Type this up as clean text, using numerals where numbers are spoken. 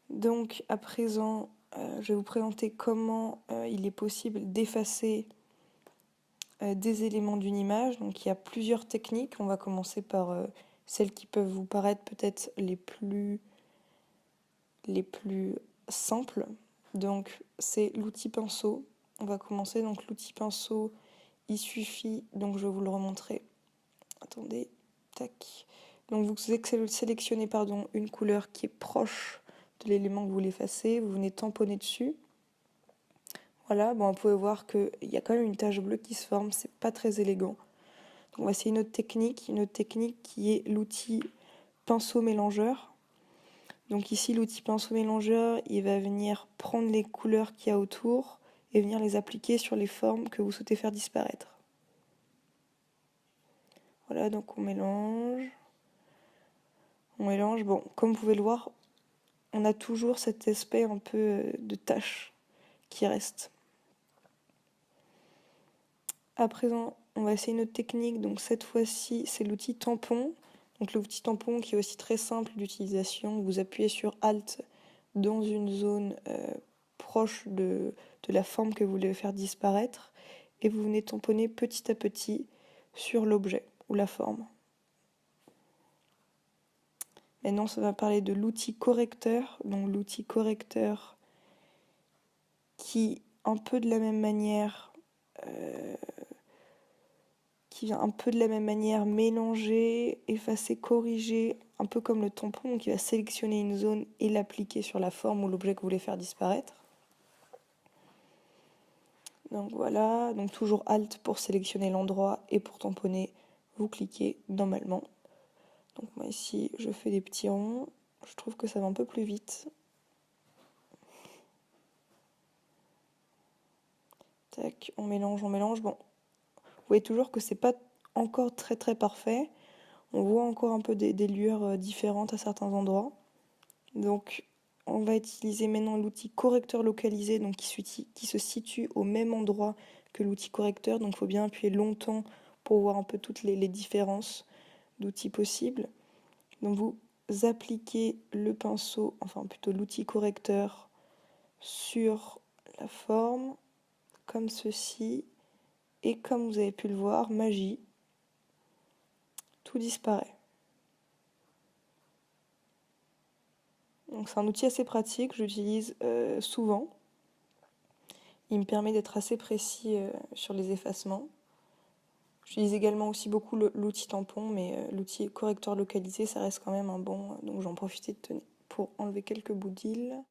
Donc à présent, je vais vous présenter comment il est possible d'effacer des éléments d'une image. Donc il y a plusieurs techniques. On va commencer par celles qui peuvent vous paraître peut-être les plus simples. Donc c'est l'outil pinceau. On va commencer. Donc l'outil pinceau, il suffit, donc je vais vous le remontrer. Attendez, tac. Donc vous sélectionnez une couleur qui est proche de l'élément que vous voulez effacer. Vous venez tamponner dessus. Voilà, bon, vous pouvez voir qu'il y a quand même une tache bleue qui se forme, c'est pas très élégant. Donc on va essayer une autre technique qui est l'outil pinceau mélangeur. Donc ici, l'outil pinceau mélangeur, il va venir prendre les couleurs qu'il y a autour et venir les appliquer sur les formes que vous souhaitez faire disparaître. Voilà, donc on mélange. On mélange. Bon, comme vous pouvez le voir, on a toujours cet aspect un peu de tache qui reste. À présent, on va essayer une autre technique. Donc cette fois-ci, c'est l'outil tampon. Donc l'outil tampon qui est aussi très simple d'utilisation. Vous appuyez sur Alt dans une zone proche de la forme que vous voulez faire disparaître et vous venez tamponner petit à petit sur l'objet ou la forme. Maintenant, ça va parler de l'outil correcteur. Donc l'outil correcteur qui, un peu de la même manière, vient un peu de la même manière mélanger, effacer, corriger, un peu comme le tampon, qui va sélectionner une zone et l'appliquer sur la forme ou l'objet que vous voulez faire disparaître. Donc voilà, donc toujours Alt pour sélectionner l'endroit et pour tamponner, vous cliquez normalement. Donc moi ici, je fais des petits ronds, je trouve que ça va un peu plus vite. Tac, on mélange. Bon, vous voyez toujours que c'est pas encore très très parfait. On voit encore un peu des lueurs différentes à certains endroits. Donc on va utiliser maintenant l'outil correcteur localisé, donc qui se situe au même endroit que l'outil correcteur. Donc il faut bien appuyer longtemps pour voir un peu toutes les différences d'outils possibles. Donc vous appliquez le pinceau, enfin plutôt l'outil correcteur sur la forme, comme ceci. Et comme vous avez pu le voir, magie, tout disparaît. Donc c'est un outil assez pratique, j'utilise souvent. Il me permet d'être assez précis sur les effacements. J'utilise également aussi beaucoup l'outil tampon, mais l'outil correcteur localisé, ça reste quand même un bon. Donc j'en profite pour enlever quelques bouts d'île.